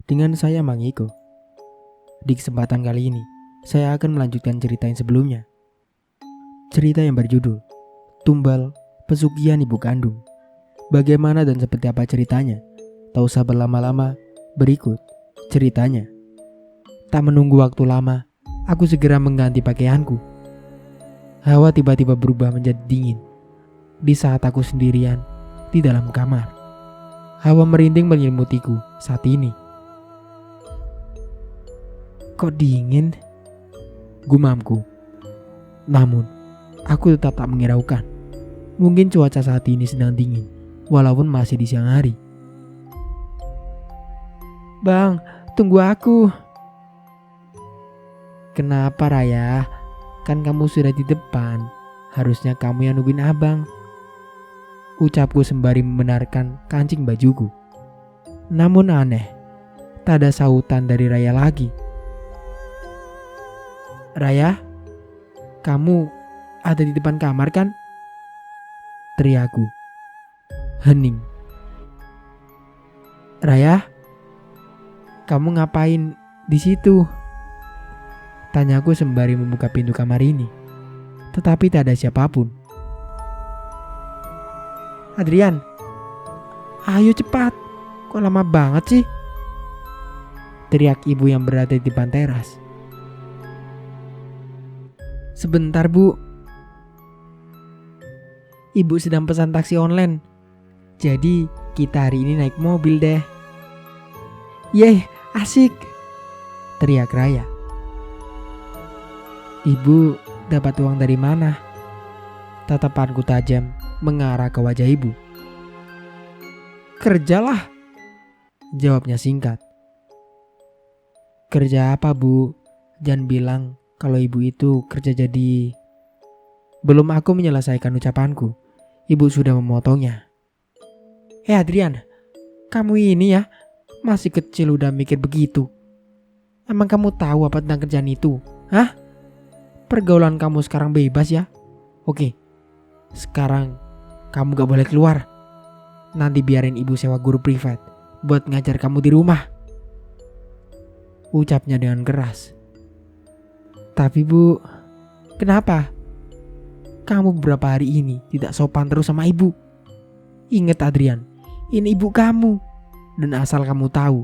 dengan saya Mang Iko. Di kesempatan kali ini, saya akan melanjutkan cerita yang sebelumnya. Cerita yang berjudul Tumbal Pesugihan Ibu Kandung. Bagaimana dan seperti apa ceritanya? Tak usah berlama-lama, berikut ceritanya. Tak menunggu waktu lama, aku segera mengganti pakaianku. Hawa tiba-tiba berubah menjadi dingin di saat aku sendirian di dalam kamar. Hawa merinding menyelimutiku saat ini. Kok dingin? Gumamku. Namun, aku tetap tak menghiraukan. Mungkin cuaca saat ini sedang dingin, walaupun masih di siang hari. Bang, tunggu aku. Kenapa Raya? Kan kamu sudah di depan. Harusnya kamu yang nungguin abang. Ucapku sembari membenarkan kancing bajuku. Namun aneh, tak ada sautan dari Raya lagi. Raya, kamu ada di depan kamar kan? Teriakku. Hening. Raya, kamu ngapain di situ? Tanyaku sembari membuka pintu kamar ini. Tetapi tak ada siapapun. Adrian, ayo cepat. Kok lama banget sih? Teriak ibu yang berada di depan teras. Sebentar bu. Ibu sedang pesan taksi online. Jadi kita hari ini naik mobil deh. Yeh, asik. Teriak Raya. Ibu dapat uang dari mana? Tatapanku tajam mengarah ke wajah ibu. Kerjalah, jawabnya singkat. Kerja apa bu? Jangan bilang kalau ibu itu kerja jadi... Belum aku menyelesaikan ucapanku, ibu sudah memotongnya. Adrian, kamu ini ya, masih kecil udah mikir begitu. Emang kamu tahu apa tentang kerjaan itu? Hah? Pergaulan kamu sekarang bebas ya? Oke, sekarang kamu gak boleh keluar. Nanti biarin ibu sewa guru privat buat ngajar kamu di rumah. Ucapnya dengan keras. Tapi bu, kenapa? Kamu beberapa hari ini tidak sopan terus sama ibu. Ingat Adrian, ini ibu kamu. Dan asal kamu tahu,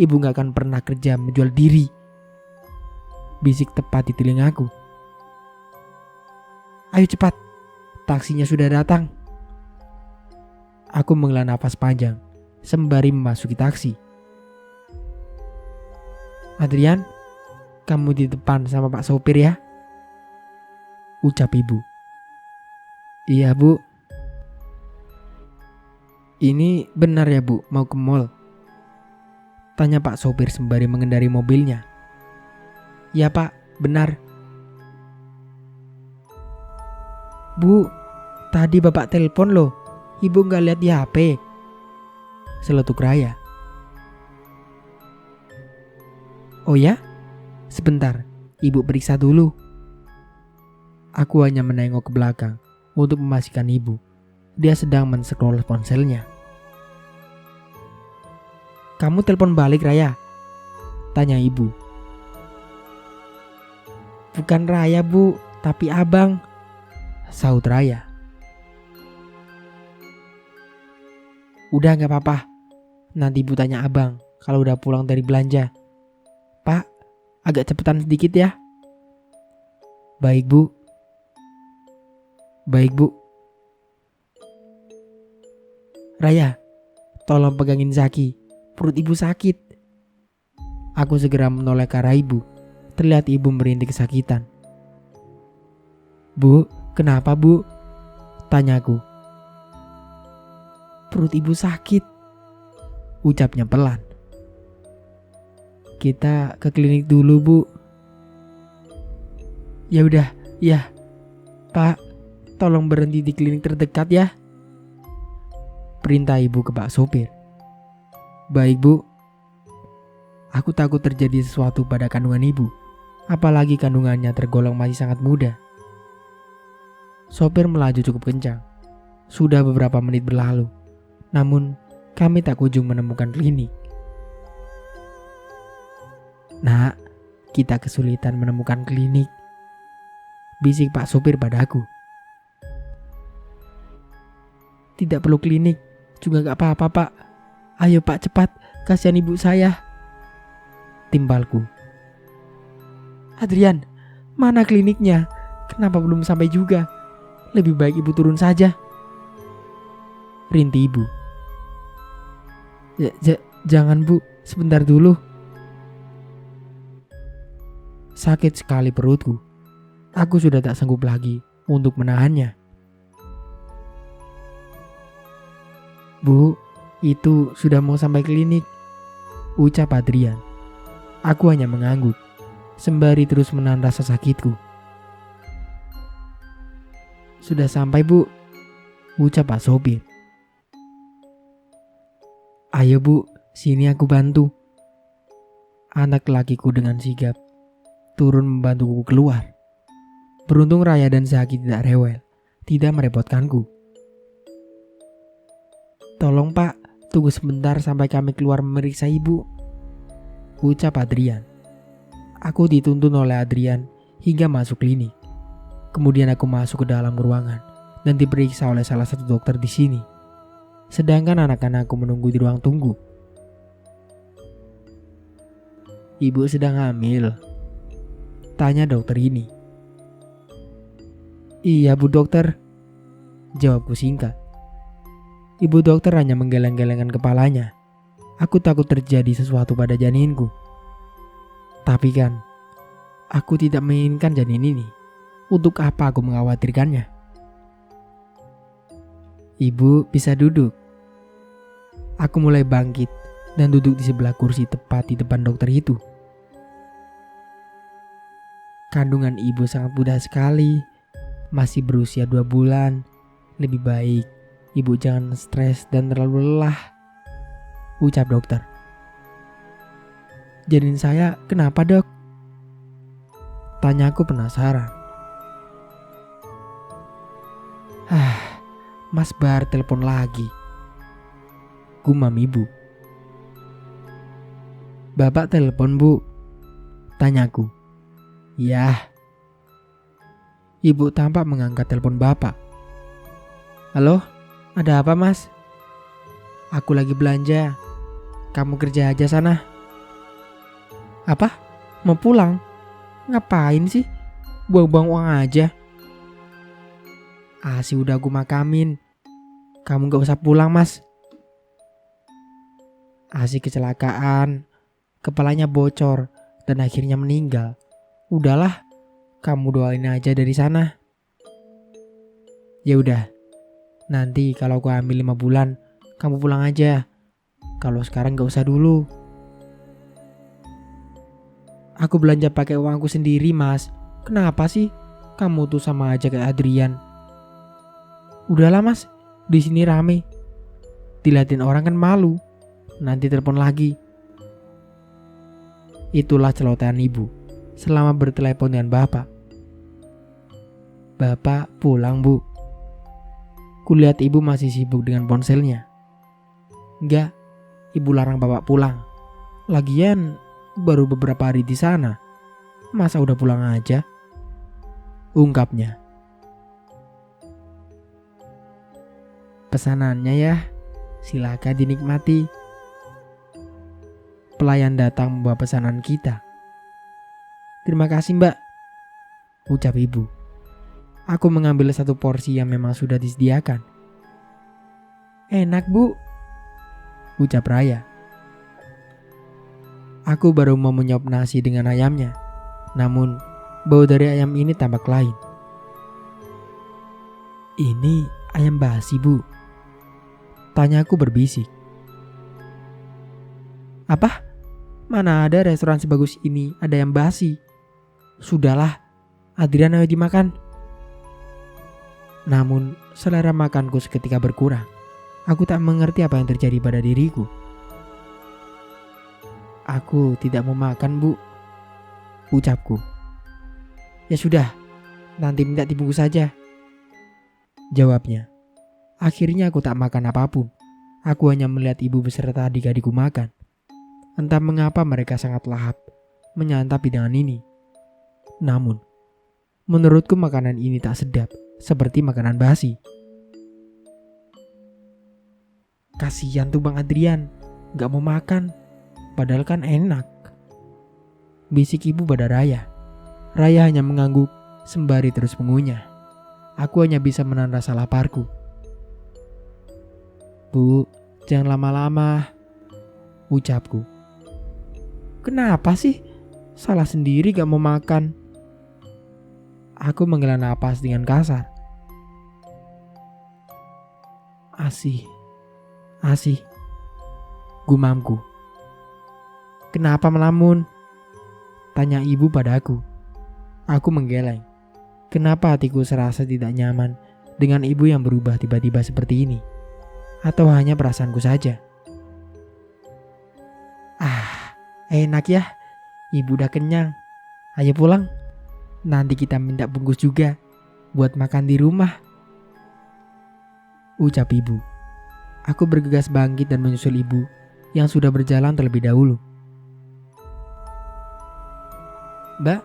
ibu gak akan pernah kerja menjual diri. Bisik tepat di telingaku. Ayo cepat, taksinya sudah datang. Aku menghela nafas panjang sembari memasuki taksi. Adrian, kamu di depan sama Pak sopir ya? Ucap ibu. Iya bu. Ini benar ya bu, mau ke mall? Tanya Pak sopir sembari mengendari mobilnya. Ya pak, benar. Bu, tadi bapak telepon loh. Ibu gak lihat di HP. Seletuk Raya. Oh ya? Sebentar, ibu periksa dulu. Aku hanya menengok ke belakang untuk memastikan ibu. Dia sedang men-scroll ponselnya. Kamu telepon balik Raya? Tanya ibu. Bukan Raya bu, tapi abang. Sahut Raya. Udah gak apa-apa. Nanti ibu tanya abang kalau udah pulang dari belanja. Pak, agak cepetan sedikit ya. Baik bu. Baik bu. Raya, tolong pegangin Zaki. Perut ibu sakit. Aku segera menoleh ke arah ibu. Terlihat ibu merintih kesakitan. Bu, kenapa bu? Tanyaku. Perut ibu sakit. Ucapnya pelan. Kita ke klinik dulu bu. Ya udah, ya. Pak, tolong berhenti di klinik terdekat ya. Perintah ibu ke Pak sopir. Baik bu. Aku takut terjadi sesuatu pada kandungan ibu. Apalagi kandungannya tergolong masih sangat muda. Sopir melaju cukup kencang. Sudah beberapa menit berlalu. Namun kami tak kunjung menemukan klinik. Nak, kita kesulitan menemukan klinik, bisik Pak sopir padaku. Tidak perlu klinik, juga gak apa-apa Pak. Ayo Pak cepat, kasihan ibu saya, timbalku. Adrian, mana kliniknya? Kenapa belum sampai juga? Lebih baik ibu turun saja, rinti ibu. Jangan Bu, sebentar dulu. Sakit sekali perutku. Aku sudah tak sanggup lagi untuk menahannya. Bu, itu sudah mau sampai klinik, ucap Adrian. Aku hanya mengangguk, sembari terus menahan rasa sakitku. Sudah sampai Bu, ucap Pak sopir. Ayo Bu, sini aku bantu. Anak lakiku dengan sigap turun membantuku keluar. Beruntung Raya dan Zaki tidak rewel, tidak merepotkanku. Tolong Pak, tunggu sebentar sampai kami keluar memeriksa ibu, ucap Adrian. Aku dituntun oleh Adrian hingga masuk klinik. Kemudian aku masuk ke dalam ruangan dan diperiksa oleh salah satu dokter di sini. Sedangkan anak-anakku menunggu di ruang tunggu. Ibu sedang hamil, tanya dokter ini. Iya Bu dokter, jawabku singkat. Ibu dokter hanya menggeleng-gelengkan kepalanya. Aku takut terjadi sesuatu pada janinku. Tapi kan, aku tidak menginginkan janin ini. Untuk apa aku mengkhawatirkannya? Ibu bisa duduk. Aku mulai bangkit dan duduk di sebelah kursi tepat di depan dokter itu. Kandungan ibu sangat mudah sekali. Masih berusia 2 bulan. Lebih baik ibu jangan stres dan terlalu lelah, ucap dokter. Janin saya kenapa dok? Tanyaku penasaran. Mas Bar telepon lagi, gumam ibu. Bapak telepon Bu, tanyaku. Yah. Ibu tampak mengangkat telepon bapak. Halo, ada apa mas? Aku lagi belanja. Kamu kerja aja sana. Apa? Mau pulang? Ngapain sih? Buang-buang uang aja. Asi udah aku makamin. Kamu gak usah pulang mas. Asi kecelakaan. Kepalanya bocor dan akhirnya meninggal. Udahlah, kamu doain aja dari sana. Ya udah. Nanti kalau aku hamil 5 bulan, kamu pulang aja. Kalau sekarang gak usah dulu. Aku belanja pakai uangku sendiri mas. Kenapa sih? Kamu tuh sama aja kayak Adrian. Udahlah mas, di sini rame. Dilihatin orang kan malu. Nanti telepon lagi. Itulah celotehan ibu selama bertelepon dengan bapak. Bapak pulang bu. Kulihat ibu masih sibuk dengan ponselnya. Enggak, ibu larang bapak pulang. Lagian baru beberapa hari di sana. Masa udah pulang aja? Ungkapnya. Pesanannya ya, silakan dinikmati. Pelayan datang membawa pesanan kita. Terima kasih mbak, ucap ibu. Aku mengambil satu porsi yang memang sudah disediakan. Enak bu, ucap Raya. Aku baru mau menyuap nasi dengan ayamnya. Namun bau dari ayam ini tampak lain. Ini ayam basi bu, tanyaku berbisik. Apa? Mana ada restoran sebagus ini ada ayam basi? Sudahlah, Adrian ayo dimakan. Namun selera makanku seketika berkurang. Aku tak mengerti apa yang terjadi pada diriku. Aku tidak mau makan bu, ucapku. Ya sudah, nanti minta dibungkus saja, jawabnya. Akhirnya aku tak makan apapun. Aku hanya melihat ibu beserta adik-adikku makan. Entah mengapa mereka sangat lahap menyantap hidangan ini. Namun, menurutku makanan ini tak sedap, seperti makanan basi. Kasihan tuh Bang Adrian, gak mau makan, padahal kan enak. Bisik ibu pada Raya. Raya hanya mengangguk sembari terus mengunyah. Aku hanya bisa menahan rasa laparku. Bu, jangan lama-lama, ucapku. Kenapa sih? Salah sendiri gak mau makan. Aku menghela napas dengan kasar. Asih, gumamku. Kenapa melamun? Tanya ibu padaku. Aku menggeleng. Kenapa hatiku serasa tidak nyaman dengan ibu yang berubah tiba-tiba seperti ini? Atau hanya perasaanku saja? Enak ya. Ibu udah kenyang. Ayo pulang. Nanti kita minta bungkus juga buat makan di rumah, ucap ibu. Aku bergegas bangkit dan menyusul ibu yang sudah berjalan terlebih dahulu. Mbak,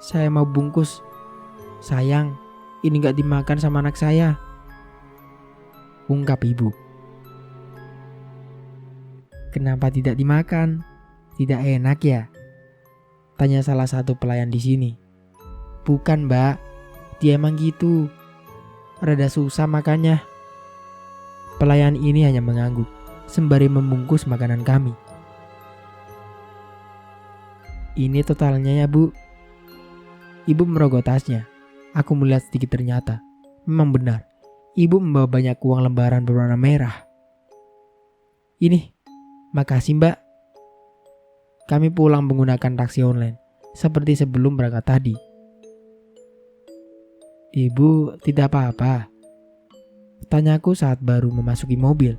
saya mau bungkus. Sayang, ini gak dimakan sama anak saya, ungkap ibu. Kenapa tidak dimakan? Tidak enak ya? Tanya salah satu pelayan di sini. Bukan mbak, dia emang gitu. Rada susah makannya. Pelayan ini hanya mengangguk sembari membungkus makanan kami. Ini totalnya ya bu. Ibu merogoh tasnya. Aku melihat sedikit ternyata. Memang benar, ibu membawa banyak uang lembaran berwarna merah. Ini, makasih mbak. Kami pulang menggunakan taksi online seperti sebelum berangkat tadi. Ibu tidak apa-apa? Tanyaku saat baru memasuki mobil.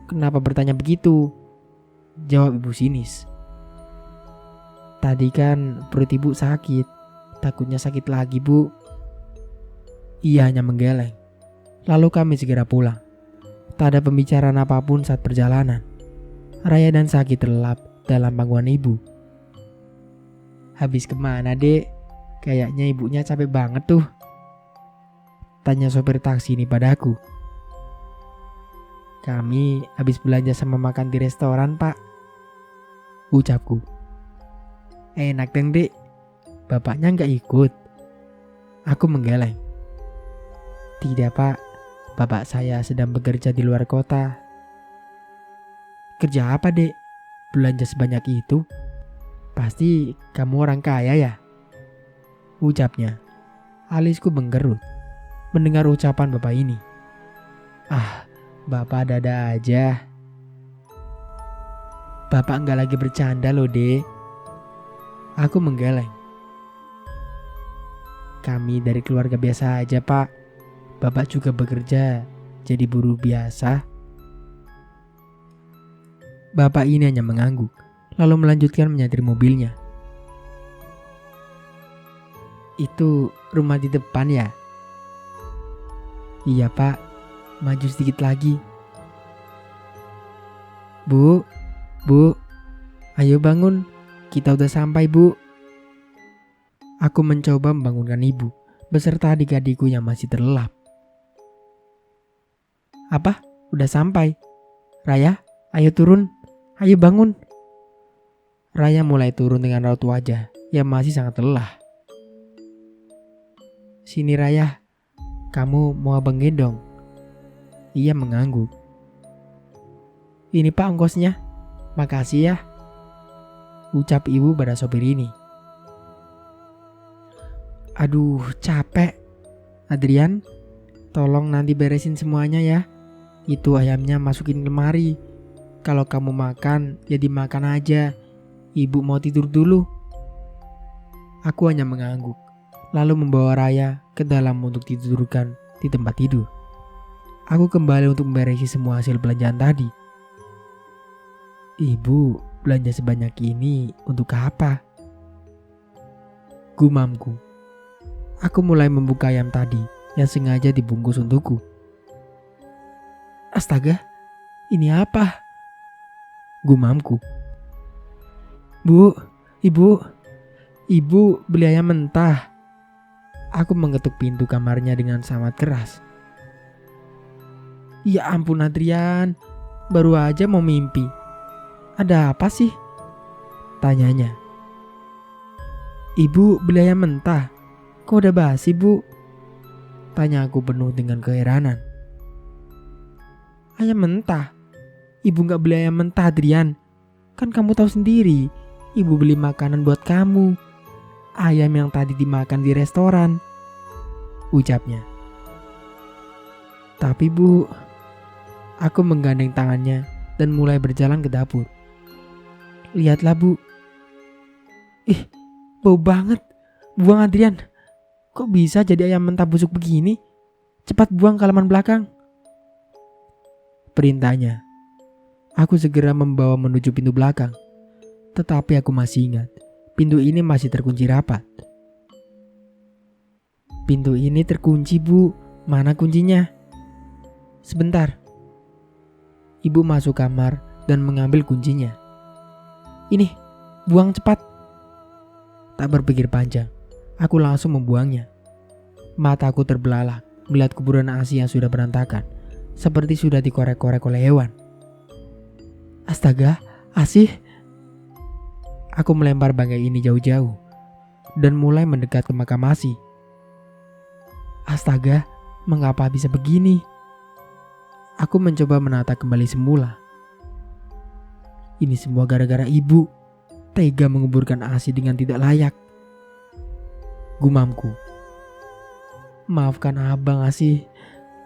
Kenapa bertanya begitu? Jawab ibu sinis. Tadi kan perut ibu sakit. Takutnya sakit lagi bu. Ia hanya menggeleng. Lalu kami segera pulang. Tak ada pembicaraan apapun saat perjalanan. Raya dan Saki terlelap dalam pangkuan ibu. Habis kemana dek? Kayaknya ibunya capek banget tuh. Tanya sopir taksi ini padaku. Kami habis belanja sama makan di restoran pak, ucapku. Enak dong dek. Bapaknya gak ikut? Aku menggeleng. Tidak pak, bapak saya sedang bekerja di luar kota. Kerja apa dek? Belanja sebanyak itu? Pasti kamu orang kaya ya? Ucapnya. Alisku menggerut mendengar ucapan bapak ini. Bapak dada aja. Bapak nggak lagi bercanda loh dek. Aku menggeleng. Kami dari keluarga biasa aja pak. Bapak juga bekerja jadi buruh biasa. Bapak ini hanya mengangguk lalu melanjutkan menyetir mobilnya. Itu rumah di depan ya? Iya pak, maju sedikit lagi. Bu, ayo bangun, kita udah sampai bu. Aku mencoba membangunkan ibu beserta adik-adikku yang masih terlelap. Apa? Udah sampai? Raya, ayo turun, ayo bangun. Raya mulai turun dengan raut wajah yang masih sangat lelah. Sini Raya, kamu mau abang gendong? Ia mengangguk. Ini pak ongkosnya, makasih ya, ucap ibu pada sopir ini. Aduh capek. Adrian, tolong nanti beresin semuanya ya. Itu ayamnya masukin lemari. Kalau kamu makan, ya dimakan aja. Ibu mau tidur dulu. Aku hanya mengangguk, lalu membawa Raya ke dalam untuk ditidurkan di tempat tidur. Aku kembali untuk memberesi semua hasil belanjaan tadi. Ibu belanja sebanyak ini untuk apa? Gumamku. Aku mulai membuka ayam tadi yang sengaja dibungkus untukku. Astaga, ini apa? Gumamku. Bu, ibu, ibu beli ayam mentah. Aku mengetuk pintu kamarnya dengan sangat keras. Ya ampun Adrian, baru aja mau mimpi. Ada apa sih? Tanyanya. Ibu beli ayam mentah. Kok udah basi bu? Tanya aku penuh dengan keheranan. Ayam mentah? Ibu gak beli ayam mentah Adrian. Kan kamu tahu sendiri, ibu beli makanan buat kamu. Ayam yang tadi dimakan di restoran, ucapnya. Tapi bu, aku menggandeng tangannya dan mulai berjalan ke dapur. Lihatlah bu. Ih, bau banget. Buang Adrian. Kok bisa jadi ayam mentah busuk begini? Cepat buang ke halaman belakang. Perintahnya. Aku segera membawa menuju pintu belakang. Tetapi aku masih ingat, pintu ini masih terkunci rapat. Pintu ini terkunci bu. Mana kuncinya? Sebentar. Ibu masuk kamar dan mengambil kuncinya. Ini, buang cepat. Tak berpikir panjang, aku langsung membuangnya. Mataku terbelalak melihat kuburan ASI yang sudah berantakan, seperti sudah dikorek-korek oleh hewan. Astaga, ASI. Aku melempar bangkai ini jauh-jauh dan mulai mendekat ke makam ASI. Astaga, mengapa bisa begini? Aku mencoba menata kembali semula. Ini semua gara-gara ibu. Tega menguburkan ASI dengan tidak layak. Gumamku. Maafkan abang ASI.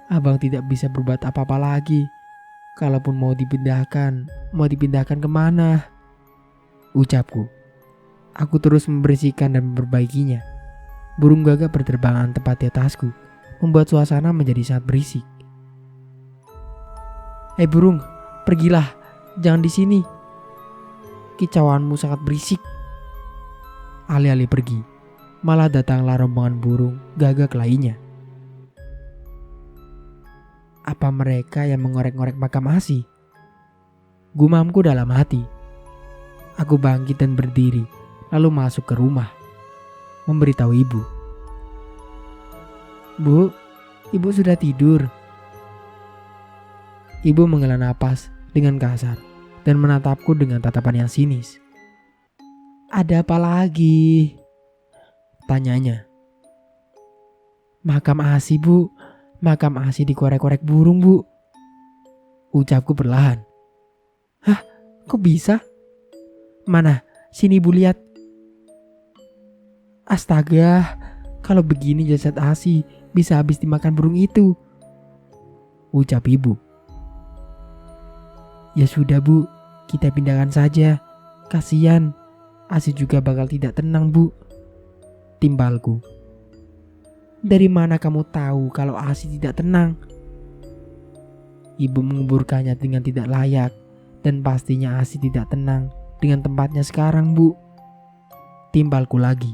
Abang tidak bisa berbuat apa-apa lagi. Kalaupun mau dipindahkan kemana? Ucapku. Aku terus membersihkan dan memperbaikinya. Burung gagak berterbangan tepat di atasku, membuat suasana menjadi sangat berisik. Burung, pergilah, jangan di sini. Kicauanmu sangat berisik. Alih-alih pergi, malah datanglah rombongan burung gagak lainnya. Apa mereka yang mengorek-ngorek makam ASI? Gumamku dalam hati. Aku bangkit dan berdiri, lalu masuk ke rumah, memberitahu ibu. Bu, ibu sudah tidur. Ibu menghela napas dengan kasar dan menatapku dengan tatapan yang sinis. Ada apa lagi? Tanyanya. Makam ASI bu, makam ASI dikorek-korek burung bu. Ucapku perlahan. Hah, kok bisa? Mana, sini ibu lihat. Astaga, kalau begini jasad ASI bisa habis dimakan burung itu. Ucap ibu. Ya sudah bu, kita pindahkan saja. Kasihan, ASI juga bakal tidak tenang bu. Timbalku. Dari mana kamu tahu kalau ASI tidak tenang? Ibu menguburkannya dengan tidak layak, dan pastinya ASI tidak tenang dengan tempatnya sekarang bu. Timbalku lagi.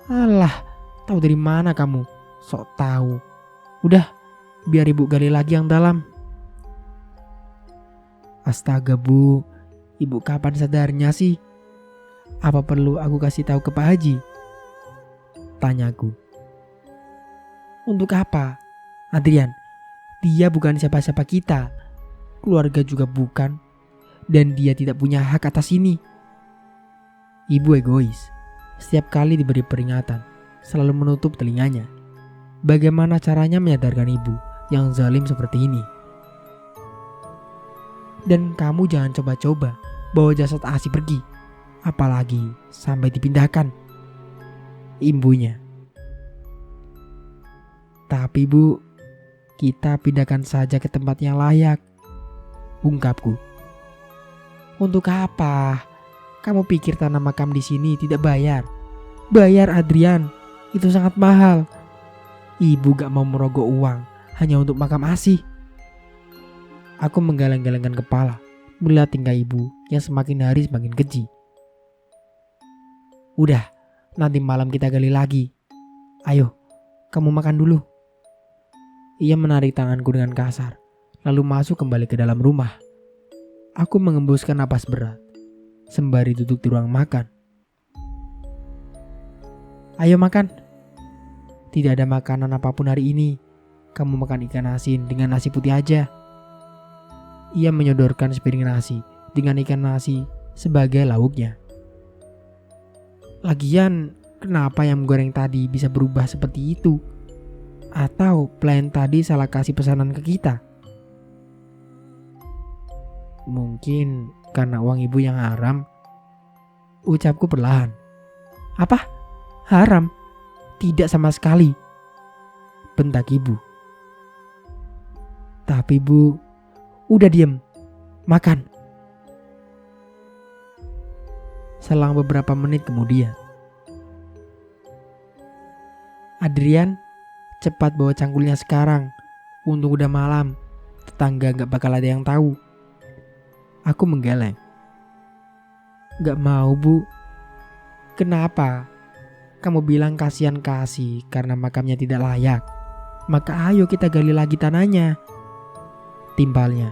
Alah, tahu dari mana kamu? Sok tahu. Udah, biar ibu gali lagi yang dalam. Astaga bu, ibu kapan sadarnya sih? Apa perlu aku kasih tahu ke Pak Haji? Tanyaku. Untuk apa? Adrian, dia bukan siapa-siapa kita. Keluarga juga bukan. Dan dia tidak punya hak atas ini. Ibu egois. Setiap kali diberi peringatan, selalu menutup telinganya. Bagaimana caranya menyadarkan ibu yang zalim seperti ini? Dan kamu jangan coba-coba bawa jasad ASI pergi, apalagi sampai dipindahkan. Imbunya. Tapi bu, kita pindahkan saja ke tempat yang layak. Ungkapku. Untuk apa? Kamu pikir tanah makam di sini tidak bayar? Bayar Adrian, itu sangat mahal. Ibu gak mau merogoh uang hanya untuk makam ASI. Aku menggeleng-gelengkan kepala melihat tingkah ibu yang semakin hari semakin keji. Udah, nanti malam kita gali lagi. Ayo, kamu makan dulu. Ia menarik tanganku dengan kasar, lalu masuk kembali ke dalam rumah. Aku mengembuskan napas berat. sembari duduk di ruang makan. Ayo makan. Tidak ada makanan apapun hari ini. Kamu makan ikan asin dengan nasi putih aja. Ia menyodorkan sepiring nasi dengan ikan nasi sebagai lauknya. Lagian, kenapa ayam goreng tadi bisa berubah seperti itu? Atau pelayan tadi salah kasih pesanan ke kita? Mungkin karena uang ibu yang haram, ucapku perlahan. Apa? Haram? Tidak sama sekali, bentak ibu. Tapi bu, udah diem, makan. Selang beberapa menit kemudian, Adrian, cepat bawa cangkulnya sekarang. Untung udah malam, tetangga gak bakal ada yang tahu. Aku menggeleng. Gak mau bu. Kenapa? Kamu bilang kasihan kasih karena makamnya tidak layak. Maka ayo kita gali lagi tanahnya, timpalnya.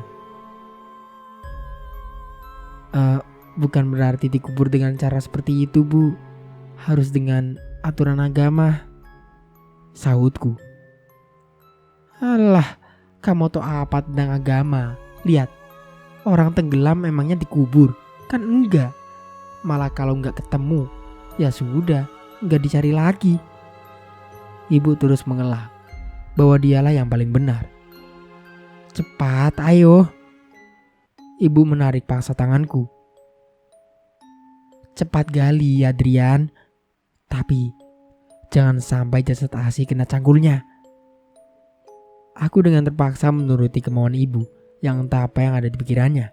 Bukan berarti dikubur dengan cara seperti itu bu. Harus dengan aturan agama, sahutku. Alah, kamu tahu apa tentang agama? Lihat, orang tenggelam emangnya dikubur? Kan enggak. Malah kalau enggak ketemu, ya sudah, enggak dicari lagi. Ibu terus mengelak bahwa dialah yang paling benar. Cepat, ayo. Ibu menarik paksa tanganku. Cepat gali, Adrian. Tapi jangan sampai jasad Asi kena cangkulnya. Aku dengan terpaksa menuruti kemauan ibu yang entah apa yang ada di pikirannya.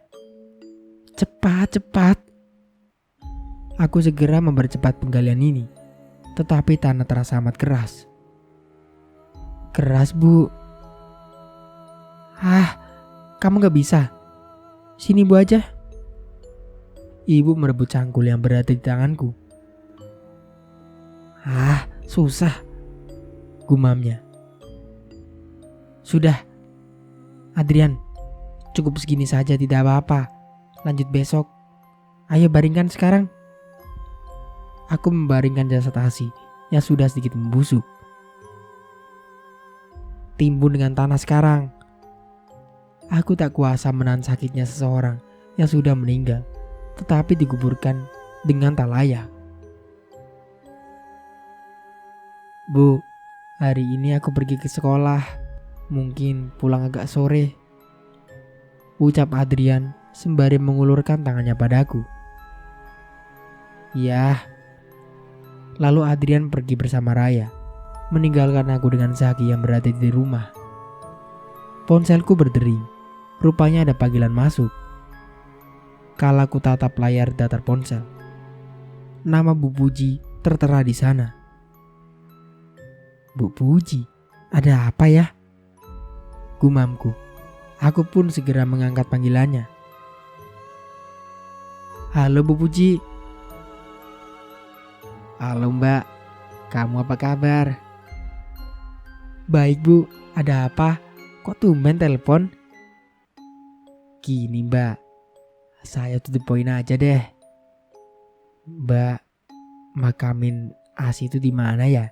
Cepat, cepat. Aku segera mempercepat penggalian ini. Tetapi tanah terasa amat keras. Keras bu. Kamu gak bisa. Sini bu aja. Ibu merebut cangkul yang berada di tanganku. Susah, gumamnya. Sudah, Adrian, cukup segini saja, tidak apa-apa. Lanjut besok. Ayo baringkan sekarang. Aku membaringkan jasad Asi yang sudah sedikit membusuk. Timbun dengan tanah sekarang. Aku tak kuasa menahan sakitnya seseorang yang sudah meninggal, tetapi dikuburkan dengan tak layak. Bu, hari ini aku pergi ke sekolah. Mungkin pulang agak sore, ucap Adrian sembari mengulurkan tangannya padaku. Ya. Lalu Adrian pergi bersama Raya, meninggalkan aku dengan Zaki yang berada di rumah. Ponselku berdering. Rupanya ada panggilan masuk. Kala ku tatap layar datar ponsel, nama Bu Puji tertera di sana. Bu Puji, ada apa ya? Gumamku. Aku pun segera mengangkat panggilannya. Halo Bu Puji. Halo Mbak, kamu apa kabar? Baik Bu, ada apa? Kok tumben telepon? Gini Mbak, saya to the point aja deh. Mbak, makamin Asi itu di mana ya?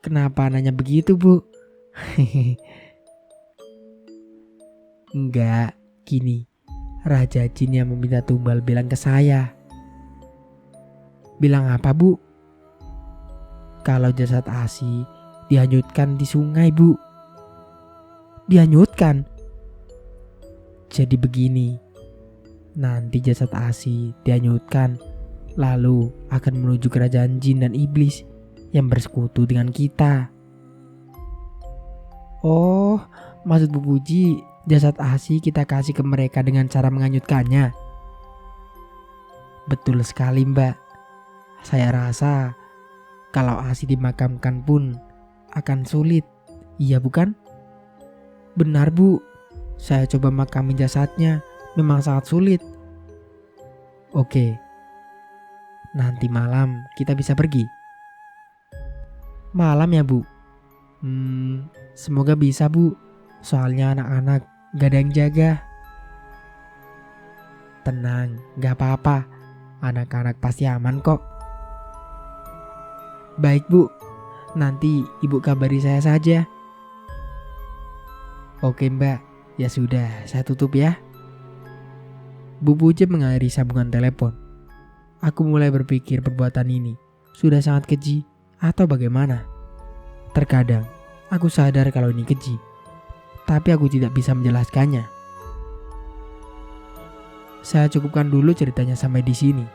Kenapa nanya begitu Bu? Enggak, gini. Raja Jin yang meminta Tumbal bilang ke saya. Bilang apa Bu? Kalau jasad Asi dihanyutkan di sungai Bu. Dihanyutkan? Jadi begini, nanti jasad Asi dihanyutkan, lalu akan menuju kerajaan jin dan iblis yang bersekutu dengan kita. Oh, maksud Bu Puji, jasad Asi kita kasih ke mereka dengan cara menghanyutkannya. Betul sekali Mbak. Saya rasa kalau Asi dimakamkan pun akan sulit, iya bukan? Benar Bu, saya coba makamin jasadnya, memang sangat sulit. Oke, nanti malam kita bisa pergi. Malam ya Bu? Semoga bisa Bu, soalnya anak-anak gak ada yang jaga. Tenang, gak apa-apa. Anak-anak pasti aman kok. Baik Bu, nanti Ibu kabari saya saja. Oke Mbak, ya sudah, saya tutup ya. Bu Puce mengakhiri sambungan telepon. Aku mulai berpikir perbuatan ini sudah sangat keji atau bagaimana. Terkadang aku sadar kalau ini keji, tapi aku tidak bisa menjelaskannya. Saya cukupkan dulu ceritanya sampai di sini.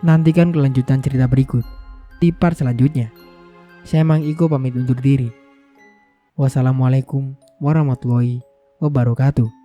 Nantikan kelanjutan cerita berikut di part selanjutnya. Saya Mang Iko pamit undur diri. Wassalamualaikum warahmatullahi wabarakatuh.